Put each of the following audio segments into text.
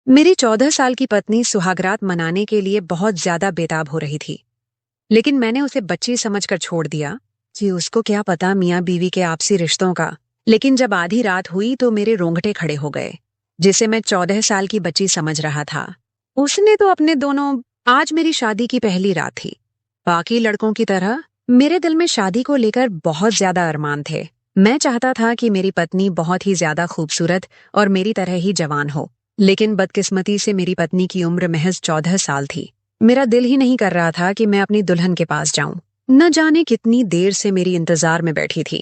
मेरी 14 साल की पत्नी सुहागरात मनाने के लिए बहुत ज्यादा बेताब हो रही थी। लेकिन मैंने उसे बच्ची समझकर छोड़ दिया कि उसको क्या पता मियाँ बीवी के आपसी रिश्तों का। लेकिन जब आधी रात हुई तो मेरे रोंगटे खड़े हो गए। जिसे मैं 14 साल की बच्ची समझ रहा था, उसने तो अपने दोनों। आज मेरी शादी की पहली रात थी। बाकी लड़कों की तरह मेरे दिल में शादी को लेकर बहुत ज्यादा अरमान थे। मैं चाहता था कि मेरी पत्नी बहुत ही ज्यादा खूबसूरत और मेरी तरह ही जवान हो। लेकिन बदकिस्मती से मेरी पत्नी की उम्र महज 14 साल थी। मेरा दिल ही नहीं कर रहा था कि मैं अपनी दुल्हन के पास जाऊं। न जाने कितनी देर से मेरी इंतजार में बैठी थी।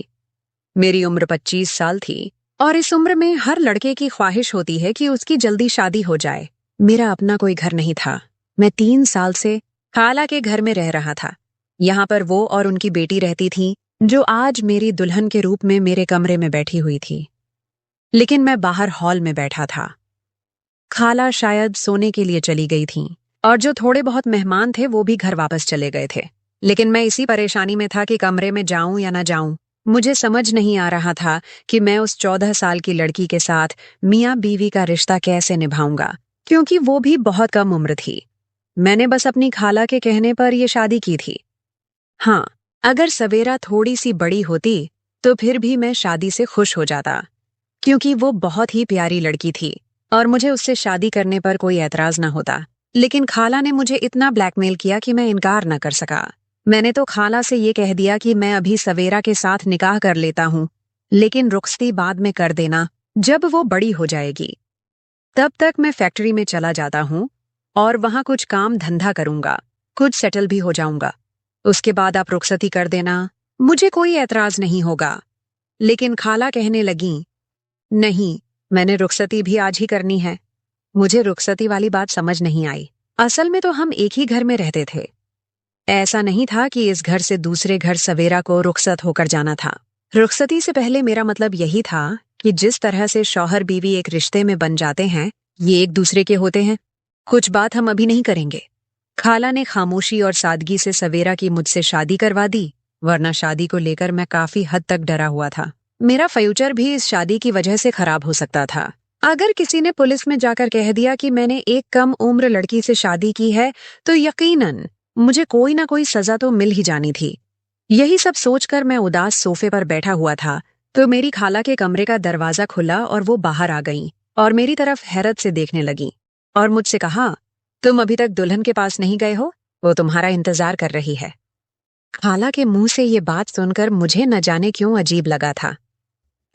मेरी उम्र 25 साल थी और इस उम्र में हर लड़के की ख्वाहिश होती है कि उसकी जल्दी शादी हो जाए। मेरा अपना कोई घर नहीं था। मैं 3 साल से खाला के घर में रह रहा था। यहाँ पर वो और उनकी बेटी रहती थी, जो आज मेरी दुल्हन के रूप में मेरे कमरे में बैठी हुई थी। लेकिन मैं बाहर हॉल में बैठा था। खाला शायद सोने के लिए चली गई थीं और जो थोड़े बहुत मेहमान थे वो भी घर वापस चले गए थे। लेकिन मैं इसी परेशानी में था कि कमरे में जाऊं या ना जाऊं। मुझे समझ नहीं आ रहा था कि मैं उस 14 साल की लड़की के साथ मियाँ बीवी का रिश्ता कैसे निभाऊंगा, क्योंकि वो भी बहुत कम उम्र थी। मैंने बस अपनी खाला के कहने पर यह शादी की थी। हाँ, अगर सवेरा थोड़ी सी बड़ी होती तो फिर भी मैं शादी से खुश हो जाता, क्योंकि वो बहुत ही प्यारी लड़की थी और मुझे उससे शादी करने पर कोई ऐतराज न होता। लेकिन खाला ने मुझे इतना ब्लैकमेल किया कि मैं इनकार न कर सका। मैंने तो खाला से ये कह दिया कि मैं अभी सवेरा के साथ निकाह कर लेता हूँ, लेकिन रुखसती बाद में कर देना, जब वो बड़ी हो जाएगी। तब तक मैं फैक्ट्री में चला जाता हूँ और वहां कुछ काम धंधा करूंगा, खुद सेटल भी हो जाऊंगा। उसके बाद आप रुखसती कर देना, मुझे कोई ऐतराज नहीं होगा। लेकिन खाला कहने लगी, नहीं, मैंने रुखसती भी आज ही करनी है। मुझे रुखसती वाली बात समझ नहीं आई। असल में तो हम एक ही घर में रहते थे। ऐसा नहीं था कि इस घर से दूसरे घर सवेरा को रुखसत होकर जाना था। रुखसती से पहले मेरा मतलब यही था कि जिस तरह से शौहर बीवी एक रिश्ते में बन जाते हैं, ये एक दूसरे के होते हैं। कुछ बात हम अभी नहीं करेंगे। खाला ने खामोशी और सादगी से सवेरा की मुझसे शादी करवा दी, वरना शादी को लेकर मैं काफी हद तक डरा हुआ था। मेरा फ्यूचर भी इस शादी की वजह से खराब हो सकता था। अगर किसी ने पुलिस में जाकर कह दिया कि मैंने एक कम उम्र लड़की से शादी की है, तो यकीनन मुझे कोई ना कोई सजा तो मिल ही जानी थी। यही सब सोचकर मैं उदास सोफे पर बैठा हुआ था, तो मेरी खाला के कमरे का दरवाजा खुला और वो बाहर आ गईं और मेरी तरफ हैरत से देखने लगी और मुझसे कहा, तुम अभी तक दुल्हन के पास नहीं गए हो? वो तुम्हारा इंतजार कर रही है। खाला के मुंह से ये बात सुनकर मुझे न जाने क्यों अजीब लगा था।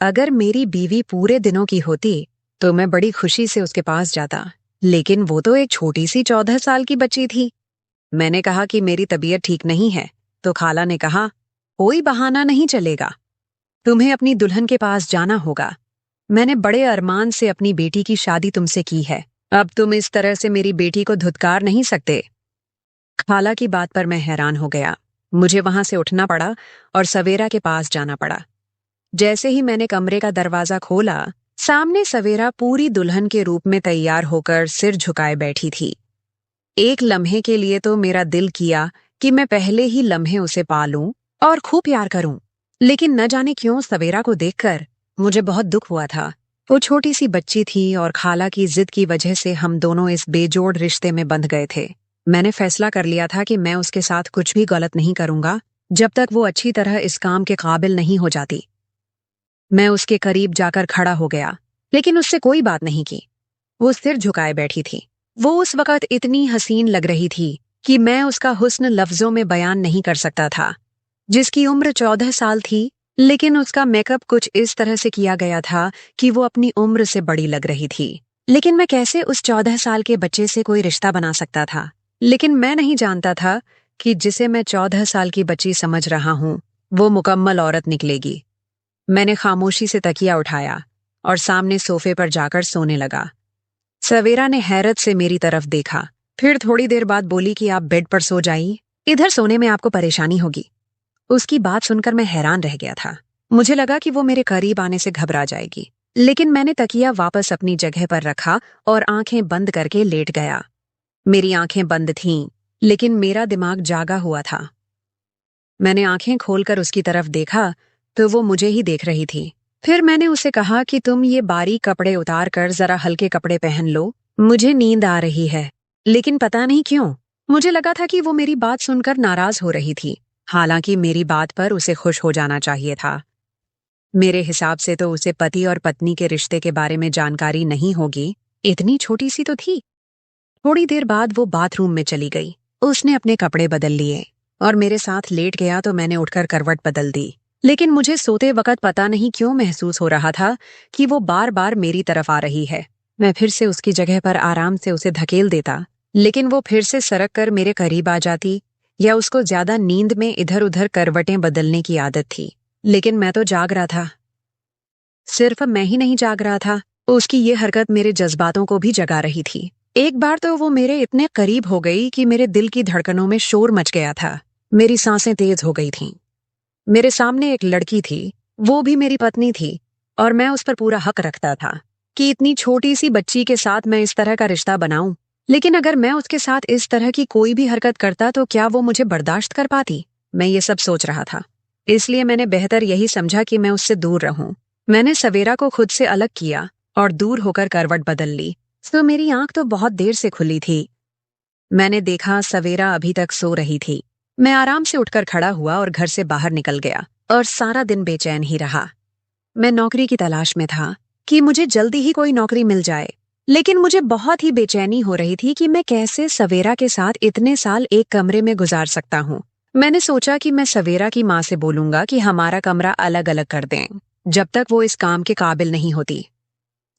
अगर मेरी बीवी पूरे दिनों की होती तो मैं बड़ी खुशी से उसके पास जाता, लेकिन वो तो एक छोटी सी 14 साल की बच्ची थी। मैंने कहा कि मेरी तबीयत ठीक नहीं है, तो खाला ने कहा, कोई बहाना नहीं चलेगा, तुम्हें अपनी दुल्हन के पास जाना होगा। मैंने बड़े अरमान से अपनी बेटी की शादी तुमसे की है, अब तुम इस तरह से मेरी बेटी को धुतकार नहीं सकते। खाला की बात पर मैं हैरान हो गया। मुझे वहां से उठना पड़ा और सवेरा के पास जाना पड़ा। जैसे ही मैंने कमरे का दरवाजा खोला, सामने सवेरा पूरी दुल्हन के रूप में तैयार होकर सिर झुकाए बैठी थी। एक लम्हे के लिए तो मेरा दिल किया कि मैं पहले ही लम्हे उसे पा लूं और खूब प्यार करूं। लेकिन न जाने क्यों सवेरा को देखकर मुझे बहुत दुख हुआ था। वो छोटी सी बच्ची थी और खाला की जिद की वजह से हम दोनों इस बेजोड़ रिश्ते में बंध गए थे। मैंने फैसला कर लिया था कि मैं उसके साथ कुछ भी गलत नहीं करूंगा जब तक वो अच्छी तरह इस काम के काबिल नहीं हो जाती। मैं उसके करीब जाकर खड़ा हो गया, लेकिन उससे कोई बात नहीं की। वो सिर झुकाए बैठी थी। वो उस वक्त इतनी हसीन लग रही थी कि मैं उसका हुस्न लफ्जों में बयान नहीं कर सकता था। जिसकी उम्र 14 साल थी, लेकिन उसका मेकअप कुछ इस तरह से किया गया था कि वो अपनी उम्र से बड़ी लग रही थी। लेकिन मैं कैसे उस 14 साल के बच्चे से कोई रिश्ता बना सकता था? लेकिन मैं नहीं जानता था कि जिसे मैं 14 साल की बच्ची समझ रहा हूं, वो मुकम्मल औरत निकलेगी। मैंने खामोशी से तकिया उठाया और सामने सोफे पर जाकर सोने लगा। सवेरा ने हैरत से मेरी तरफ देखा, फिर थोड़ी देर बाद बोली कि आप बेड पर सो जाइए, इधर सोने में आपको परेशानी होगी। उसकी बात सुनकर मैं हैरान रह गया था। मुझे लगा कि वो मेरे करीब आने से घबरा जाएगी, लेकिन मैंने तकिया वापस अपनी जगह पर रखा और आंखें बंद करके लेट गया। मेरी आंखें बंद थीं, लेकिन मेरा दिमाग जागा हुआ था। मैंने आंखें खोलकर उसकी तरफ देखा तो वो मुझे ही देख रही थी। फिर मैंने उसे कहा कि तुम ये बारीक कपड़े उतार कर जरा हल्के कपड़े पहन लो, मुझे नींद आ रही है, लेकिन पता नहीं क्यों मुझे लगा था कि वो मेरी बात सुनकर नाराज हो रही थी। हालांकि मेरी बात पर उसे खुश हो जाना चाहिए था। मेरे हिसाब से तो उसे पति और पत्नी के रिश्ते के बारे में जानकारी नहीं होगी। इतनी छोटी सी तो थी। थोड़ी देर बाद वो बाथरूम में चली गई। उसने अपने कपड़े बदल लिए और मेरे साथ लेट गया तो मैंने उठकर करवट बदल दी। लेकिन मुझे सोते वक्त पता नहीं क्यों महसूस हो रहा था कि वो बार बार मेरी तरफ आ रही है। मैं फिर से उसकी जगह पर आराम से उसे धकेल देता, लेकिन वो फिर से सरक कर मेरे करीब आ जाती, या उसको ज्यादा नींद में इधर उधर करवटें बदलने की आदत थी। लेकिन मैं तो जाग रहा था। सिर्फ मैं ही नहीं जाग रहा था, उसकी ये हरकत मेरे जज्बातों को भी जगा रही थी। एक बार तो वो मेरे इतने करीब हो गई कि मेरे दिल की धड़कनों में शोर मच गया था। मेरी सांसें तेज हो गई थीं। मेरे सामने एक लड़की थी, वो भी मेरी पत्नी थी, और मैं उस पर पूरा हक रखता था कि इतनी छोटी सी बच्ची के साथ मैं इस तरह का रिश्ता बनाऊं। लेकिन अगर मैं उसके साथ इस तरह की कोई भी हरकत करता तो क्या वो मुझे बर्दाश्त कर पाती? मैं ये सब सोच रहा था। इसलिए मैंने बेहतर यही समझा कि मैं उससे दूर रहूं। मैंने सवेरा को खुद से अलग किया और दूर होकर करवट बदल ली। तो मेरी आंख तो बहुत देर से खुली थी। मैंने देखा सवेरा अभी तक सो रही थी। मैं आराम से उठकर खड़ा हुआ और घर से बाहर निकल गया, और सारा दिन बेचैन ही रहा। मैं नौकरी की तलाश में था कि मुझे जल्दी ही कोई नौकरी मिल जाए, लेकिन मुझे बहुत ही बेचैनी हो रही थी कि मैं कैसे सवेरा के साथ इतने साल एक कमरे में गुजार सकता हूँ। मैंने सोचा कि मैं सवेरा की माँ से बोलूंगा कि हमारा कमरा अलग अलग कर दें, जब तक वो इस काम के काबिल नहीं होती।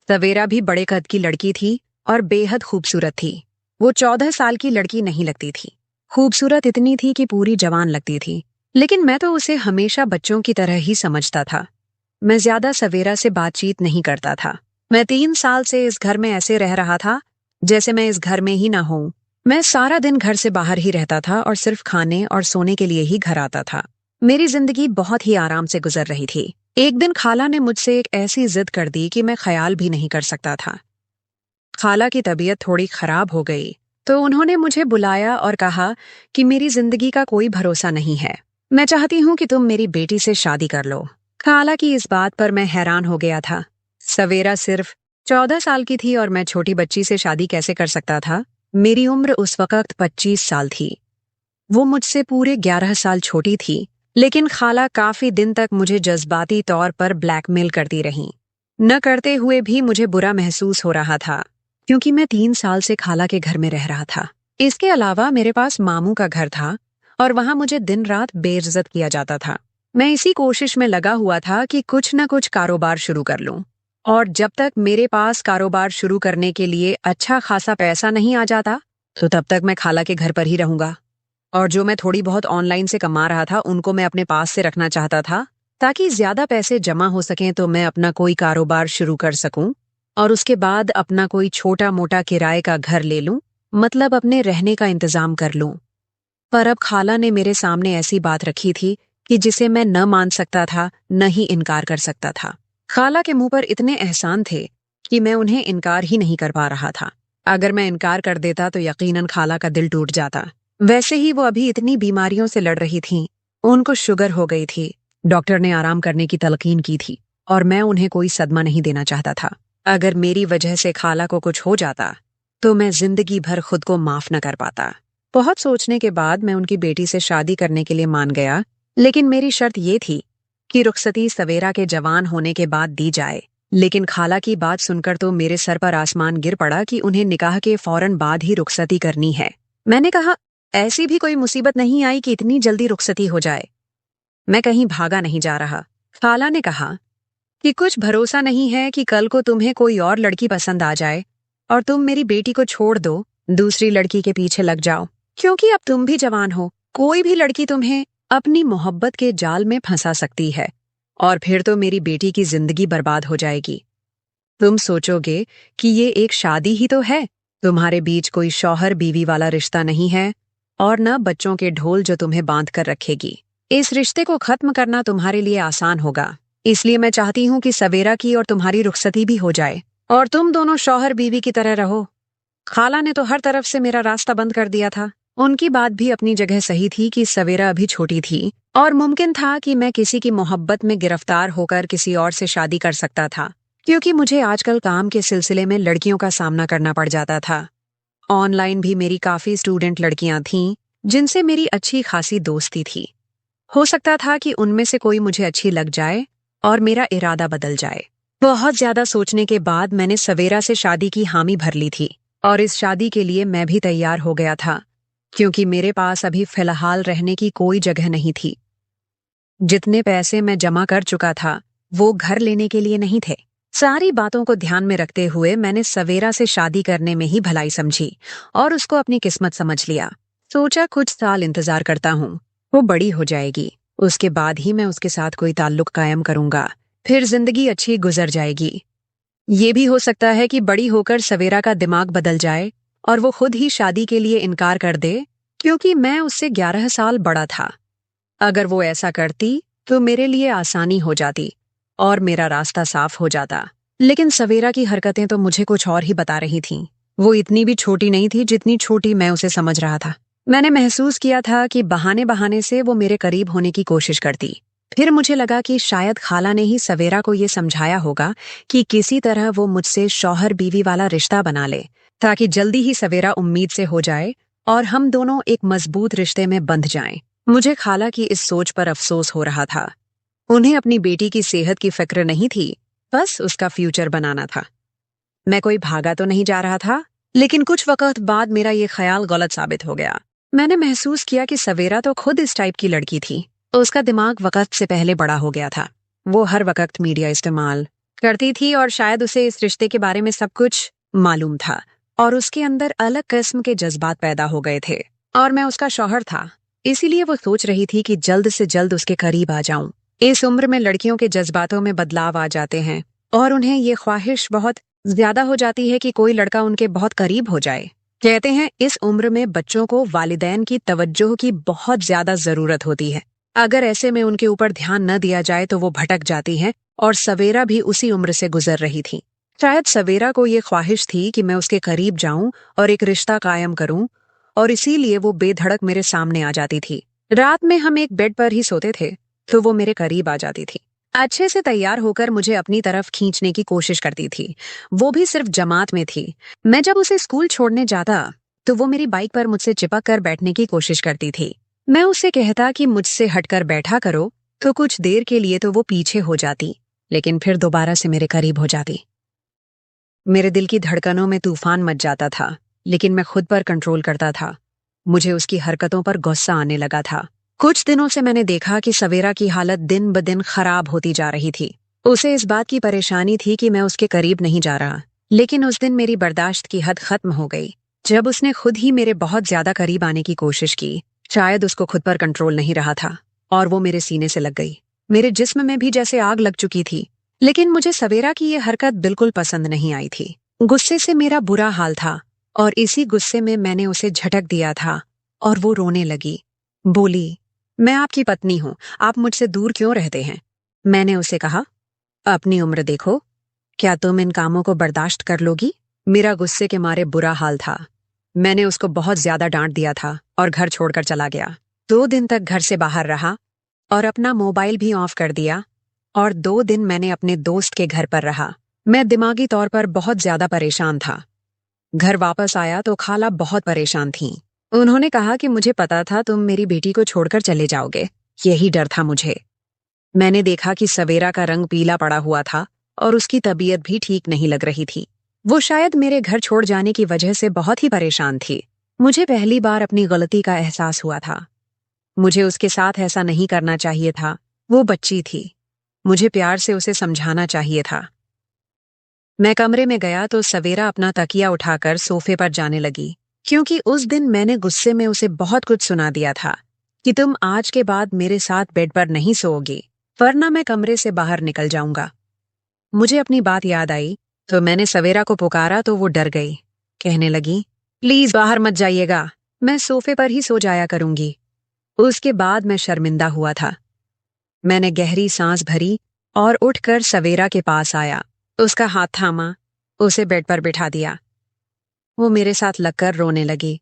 सवेरा भी बड़े कद की लड़की थी और बेहद खूबसूरत थी। वो 14 साल की लड़की नहीं लगती थी। खूबसूरत इतनी थी कि पूरी जवान लगती थी। लेकिन मैं तो उसे हमेशा बच्चों की तरह ही समझता था। मैं ज्यादा सवेरा से बातचीत नहीं करता था। मैं 3 साल से इस घर में ऐसे रह रहा था जैसे मैं इस घर में ही ना हूं। मैं सारा दिन घर से बाहर ही रहता था और सिर्फ खाने और सोने के लिए ही घर आता था। मेरी जिंदगी बहुत ही आराम से गुजर रही थी। एक दिन खाला ने मुझसे एक ऐसी जिद कर दी कि मैं ख्याल भी नहीं कर सकता था। खाला की तबीयत थोड़ी खराब हो गई, तो उन्होंने मुझे बुलाया और कहा कि मेरी जिंदगी का कोई भरोसा नहीं है। मैं चाहती हूँ कि तुम मेरी बेटी से शादी कर लो। खाला की इस बात पर मैं हैरान हो गया था। सवेरा सिर्फ 14 साल की थी और मैं छोटी बच्ची से शादी कैसे कर सकता था? मेरी उम्र उस वक्त 25 साल थी। वो मुझसे पूरे 11 साल छोटी थी। लेकिन खाला काफी दिन तक मुझे जज्बाती तौर पर ब्लैकमेल करती रहीं। न करते हुए भी मुझे बुरा महसूस हो रहा था, क्योंकि मैं 3 साल से खाला के घर में रह रहा था। इसके अलावा मेरे पास मामू का घर था और वहां मुझे दिन रात बेइज्जत किया जाता था। मैं इसी कोशिश में लगा हुआ था कि कुछ न कुछ कारोबार शुरू कर लूं, और जब तक मेरे पास कारोबार शुरू करने के लिए अच्छा खासा पैसा नहीं आ जाता, तो तब तक मैं खाला के घर पर ही रहूंगा। और जो मैं थोड़ी बहुत ऑनलाइन से कमा रहा था उनको मैं अपने पास से रखना चाहता था, ताकि ज्यादा पैसे जमा हो सकें तो मैं अपना कोई कारोबार शुरू कर सकूं, और उसके बाद अपना कोई छोटा मोटा किराए का घर ले लूं, मतलब अपने रहने का इंतजाम कर लूं। पर अब खाला ने मेरे सामने ऐसी बात रखी थी कि जिसे मैं न मान सकता था, न ही इनकार कर सकता था। खाला के मुंह पर इतने एहसान थे कि मैं उन्हें इनकार ही नहीं कर पा रहा था। अगर मैं इनकार कर देता तो यकीनन खाला का दिल टूट जाता। वैसे ही वो अभी इतनी बीमारियों से लड़ रही थीं। उनको शुगर हो गई थी। डॉक्टर ने आराम करने की तलकीन की थी, और मैं उन्हें कोई सदमा नहीं देना चाहता था। अगर मेरी वजह से खाला को कुछ हो जाता, तो मैं जिंदगी भर खुद को माफ न कर पाता। बहुत सोचने के बाद मैं उनकी बेटी से शादी करने के लिए मान गया, लेकिन मेरी शर्त ये थी कि रुखसती सवेरा के जवान होने के बाद दी जाए। लेकिन खाला की बात सुनकर तो मेरे सर पर आसमान गिर पड़ा कि उन्हें निकाह के फौरन बाद ही रुखसती करनी है। मैंने कहा, ऐसी भी कोई मुसीबत नहीं आई कि इतनी जल्दी रुखसती हो जाए। मैं कहीं भागा नहीं जा रहा। खाला ने कहा कि कुछ भरोसा नहीं है कि कल को तुम्हें कोई और लड़की पसंद आ जाए और तुम मेरी बेटी को छोड़ दो, दूसरी लड़की के पीछे लग जाओ, क्योंकि अब तुम भी जवान हो। कोई भी लड़की तुम्हें अपनी मोहब्बत के जाल में फंसा सकती है, और फिर तो मेरी बेटी की जिंदगी बर्बाद हो जाएगी। तुम सोचोगे कि ये एक शादी ही तो है, तुम्हारे बीच कोई शौहर बीवी वाला रिश्ता नहीं है, और न बच्चों के ढोल जो तुम्हें बांध कर रखेगी। इस रिश्ते को खत्म करना तुम्हारे लिए आसान होगा। इसलिए मैं चाहती हूँ कि सवेरा की और तुम्हारी रुखसती भी हो जाए, और तुम दोनों शौहर बीवी की तरह रहो। खाला ने तो हर तरफ से मेरा रास्ता बंद कर दिया था। उनकी बात भी अपनी जगह सही थी कि सवेरा अभी छोटी थी, और मुमकिन था कि मैं किसी की मोहब्बत में गिरफ्तार होकर किसी और से शादी कर सकता था। क्योंकि मुझे आजकल काम के सिलसिले में लड़कियों का सामना करना पड़ जाता था। ऑनलाइन भी मेरी काफी स्टूडेंट लड़कियां थीं, जिनसे मेरी अच्छी खासी दोस्ती थी। हो सकता था कि उनमें से कोई मुझे अच्छी लग जाए और मेरा इरादा बदल जाए। बहुत ज्यादा सोचने के बाद मैंने सवेरा से शादी की हामी भर ली थी और इस शादी के लिए मैं भी तैयार हो गया था, क्योंकि मेरे पास अभी फिलहाल रहने की कोई जगह नहीं थी। जितने पैसे मैं जमा कर चुका था, वो घर लेने के लिए नहीं थे। सारी बातों को ध्यान में रखते हुए मैंने सवेरा से शादी करने में ही भलाई समझी और उसको अपनी किस्मत समझ लिया। सोचा कुछ साल इंतजार करता हूँ, वो बड़ी हो जाएगी, उसके बाद ही मैं उसके साथ कोई ताल्लुक कायम करूंगा, फिर जिंदगी अच्छी गुजर जाएगी। ये भी हो सकता है कि बड़ी होकर सवेरा का दिमाग बदल जाए और वो खुद ही शादी के लिए इनकार कर दे, क्योंकि मैं उससे 11 साल बड़ा था। अगर वो ऐसा करती तो मेरे लिए आसानी हो जाती और मेरा रास्ता साफ हो जाता। लेकिन सवेरा की हरकतें तो मुझे कुछ और ही बता रही थीं। वो इतनी भी छोटी नहीं थी जितनी छोटी मैं उसे समझ रहा था। मैंने महसूस किया था कि बहाने बहाने से वो मेरे करीब होने की कोशिश करती। फिर मुझे लगा कि शायद खाला ने ही सवेरा को ये समझाया होगा कि किसी तरह वो मुझसे शौहर बीवी वाला रिश्ता बना ले, ताकि जल्दी ही सवेरा उम्मीद से हो जाए और हम दोनों एक मजबूत रिश्ते में बंध जाएं। मुझे खाला की इस सोच पर अफसोस हो रहा था। उन्हें अपनी बेटी की सेहत की फिक्र नहीं थी, बस उसका फ्यूचर बनाना था। मैं कोई भागा तो नहीं जा रहा था, लेकिन कुछ वक्त बाद मेरा ये ख्याल गलत साबित हो गया। मैंने महसूस किया कि सवेरा तो खुद इस टाइप की लड़की थी। उसका दिमाग वक्त से पहले बड़ा हो गया था। वो हर वक्त मीडिया इस्तेमाल करती थी और शायद उसे इस रिश्ते के बारे में सब कुछ मालूम था और उसके अंदर अलग किस्म के जज्बात पैदा हो गए थे। और मैं उसका शौहर था, इसीलिए वो सोच रही थी कि जल्द से जल्द उसके करीब आ जाऊं। इस उम्र में लड़कियों के जज्बातों में बदलाव आ जाते हैं और उन्हें ये ख्वाहिश बहुत ज्यादा हो जाती है कि कोई लड़का उनके बहुत करीब हो जाए। कहते हैं इस उम्र में बच्चों को वालिदैन की तवज्जो की बहुत ज्यादा जरूरत होती है। अगर ऐसे में उनके ऊपर ध्यान न दिया जाए तो वो भटक जाती हैं, और सवेरा भी उसी उम्र से गुजर रही थी। शायद सवेरा को ये ख्वाहिश थी कि मैं उसके करीब जाऊं और एक रिश्ता कायम करूं, और इसीलिए वो बेधड़क मेरे सामने आ जाती थी। रात में हम एक बेड पर ही सोते थे, तो वो मेरे करीब आ जाती थी। अच्छे से तैयार होकर मुझे अपनी तरफ खींचने की कोशिश करती थी। वो भी सिर्फ जमात में थी। मैं जब उसे स्कूल छोड़ने जाता तो वो मेरी बाइक पर मुझसे चिपक कर बैठने की कोशिश करती थी। मैं उससे कहता कि मुझसे हटकर बैठा करो, तो कुछ देर के लिए तो वो पीछे हो जाती, लेकिन फिर दोबारा से मेरे करीब हो जाती। मेरे दिल की धड़कनों में तूफान मच जाता था, लेकिन मैं खुद पर कंट्रोल करता था। मुझे उसकी हरकतों पर गुस्सा आने लगा था। कुछ दिनों से मैंने देखा कि सवेरा की हालत दिन ब दिन खराब होती जा रही थी। उसे इस बात की परेशानी थी कि मैं उसके करीब नहीं जा रहा। लेकिन उस दिन मेरी बर्दाश्त की हद खत्म हो गई, जब उसने खुद ही मेरे बहुत ज्यादा करीब आने की कोशिश की। शायद उसको खुद पर कंट्रोल नहीं रहा था और वो मेरे सीने से लग गई। मेरे जिस्म में भी जैसे आग लग चुकी थी। लेकिन मुझे सवेरा की ये हरकत बिल्कुल पसंद नहीं आई थी। गुस्से से मेरा बुरा हाल था और इसी गुस्से में मैंने उसे झटक दिया था और वो रोने लगी। बोली, मैं आपकी पत्नी हूं, आप मुझसे दूर क्यों रहते हैं? मैंने उसे कहा, अपनी उम्र देखो, क्या तुम इन कामों को बर्दाश्त कर लोगी? मेरा गुस्से के मारे बुरा हाल था। मैंने उसको बहुत ज्यादा डांट दिया था और घर छोड़कर चला गया। 2 दिन तक घर से बाहर रहा और अपना मोबाइल भी ऑफ कर दिया, और 2 दिन मैंने अपने दोस्त के घर पर रहा। मैं दिमागी तौर पर बहुत ज्यादा परेशान था। घर वापस आया तो खाला बहुत परेशान थीं। उन्होंने कहा कि मुझे पता था तुम मेरी बेटी को छोड़कर चले जाओगे, यही डर था मुझे। मैंने देखा कि सवेरा का रंग पीला पड़ा हुआ था और उसकी तबीयत भी ठीक नहीं लग रही थी। वो शायद मेरे घर छोड़ जाने की वजह से बहुत ही परेशान थी। मुझे पहली बार अपनी गलती का एहसास हुआ था। मुझे उसके साथ ऐसा नहीं करना चाहिए था। वो बच्ची थी। मुझे प्यार से उसे समझाना चाहिए था। मैं कमरे में गया तो सवेरा अपना तकिया उठाकर सोफे पर जाने लगी, क्योंकि उस दिन मैंने गुस्से में उसे बहुत कुछ सुना दिया था कि तुम आज के बाद मेरे साथ बेड पर नहीं सोओगी, वरना मैं कमरे से बाहर निकल जाऊंगा। मुझे अपनी बात याद आई तो मैंने सवेरा को पुकारा तो वो डर गई। कहने लगी, प्लीज बाहर मत जाइएगा, मैं सोफे पर ही सो जाया करूंगी। उसके बाद मैं शर्मिंदा हुआ था। मैंने गहरी सांस भरी और उठकर सवेरा के पास आया, उसका हाथ थामा, उसे बेड पर बिठा दिया। वो मेरे साथ लगकर रोने लगी।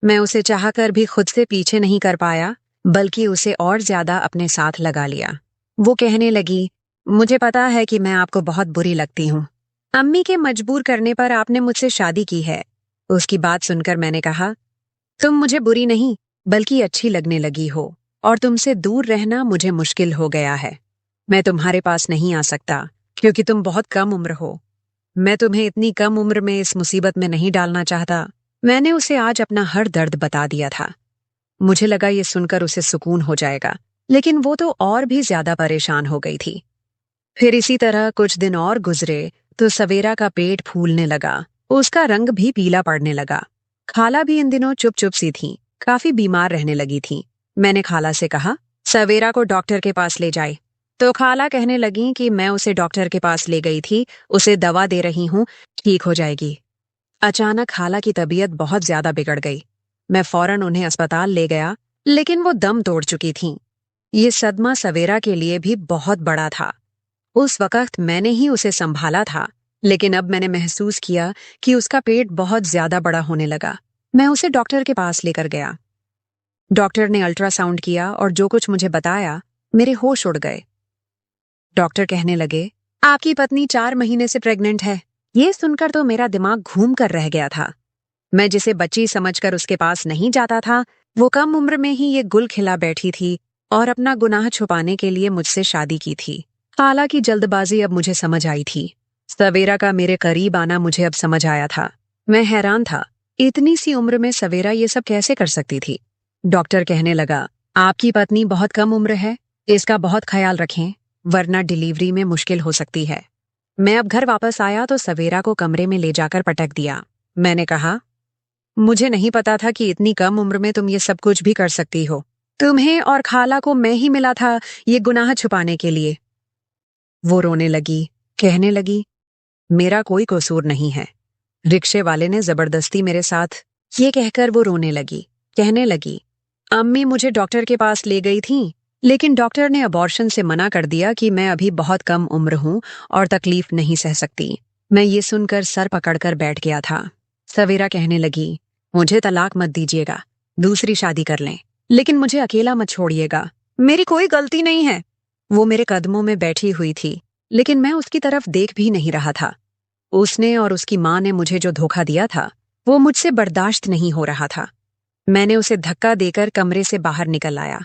मैं उसे चाहकर भी खुद से पीछे नहीं कर पाया, बल्कि उसे और ज्यादा अपने साथ लगा लिया। वो कहने लगी, मुझे पता है कि मैं आपको बहुत बुरी लगती हूँ। अम्मी के मजबूर करने पर आपने मुझसे शादी की है। उसकी बात सुनकर मैंने कहा, तुम मुझे बुरी नहीं, बल्कि अच्छी लगने लगी हो, और तुमसे दूर रहना मुझे मुश्किल हो गया है। मैं तुम्हारे पास नहीं आ सकता, क्योंकि तुम बहुत कम उम्र हो। मैं तुम्हें इतनी कम उम्र में इस मुसीबत में नहीं डालना चाहता। मैंने उसे आज अपना हर दर्द बता दिया था। मुझे लगा ये सुनकर उसे सुकून हो जाएगा, लेकिन वो तो और भी ज्यादा परेशान हो गई थी। फिर इसी तरह कुछ दिन और गुजरे तो सवेरा का पेट फूलने लगा। उसका रंग भी पीला पड़ने लगा। खाला भी इन दिनों चुप चुप सी थी, काफी बीमार रहने लगी थी। मैंने खाला से कहा, सवेरा को डॉक्टर के पास ले जाए। तो खाला कहने लगी कि मैं उसे डॉक्टर के पास ले गई थी, उसे दवा दे रही हूँ, ठीक हो जाएगी। अचानक खाला की तबीयत बहुत ज्यादा बिगड़ गई। मैं फौरन उन्हें अस्पताल ले गया, लेकिन वो दम तोड़ चुकी थीं। ये सदमा सवेरा के लिए भी बहुत बड़ा था। उस वक्त मैंने ही उसे संभाला था, लेकिन अब मैंने महसूस किया कि उसका पेट बहुत ज्यादा बड़ा होने लगा। मैं उसे डॉक्टर के पास लेकर गया। डॉक्टर ने अल्ट्रासाउंड किया और जो कुछ मुझे बताया, मेरे होश उड़ गए। डॉक्टर कहने लगे, आपकी पत्नी 4 महीने से प्रेग्नेंट है। ये सुनकर तो मेरा दिमाग घूम कर रह गया था। मैं जिसे बच्ची समझकर उसके पास नहीं जाता था, वो कम उम्र में ही ये गुल खिला बैठी थी और अपना गुनाह छुपाने के लिए मुझसे शादी की थी। हालांकि जल्दबाजी अब मुझे समझ आई थी। सवेरा का मेरे करीब आना मुझे अब समझ आया था। मैं हैरान था, इतनी सी उम्र में सवेरा ये सब कैसे कर सकती थी। डॉक्टर कहने लगा, आपकी पत्नी बहुत कम उम्र है, इसका बहुत ख्याल रखें, वरना डिलीवरी में मुश्किल हो सकती है। मैं अब घर वापस आया तो सवेरा को कमरे में ले जाकर पटक दिया। मैंने कहा, मुझे नहीं पता था कि इतनी कम उम्र में तुम ये सब कुछ भी कर सकती हो। तुम्हें और खाला को मैं ही मिला था ये गुनाह छुपाने के लिए। वो रोने लगी, कहने लगी, मेरा कोई कसूर नहीं है। रिक्शे वाले ने जबरदस्ती मेरे साथ। ये कहकर वो रोने लगी, कहने लगी, अम्मी मुझे डॉक्टर के पास ले गई थी, लेकिन डॉक्टर ने अबॉर्शन से मना कर दिया कि मैं अभी बहुत कम उम्र हूं और तकलीफ नहीं सह सकती। मैं ये सुनकर सर पकड़कर बैठ गया था। सवेरा कहने लगी, मुझे तलाक मत दीजिएगा, दूसरी शादी कर लें, लेकिन मुझे अकेला मत छोड़िएगा। मेरी कोई गलती नहीं है। वो मेरे कदमों में बैठी हुई थी, लेकिन मैं उसकी तरफ देख भी नहीं रहा था। उसने और उसकी माँ ने मुझे जो धोखा दिया था, वो मुझसे बर्दाश्त नहीं हो रहा था। मैंने उसे धक्का देकर कमरे से बाहर निकल आया।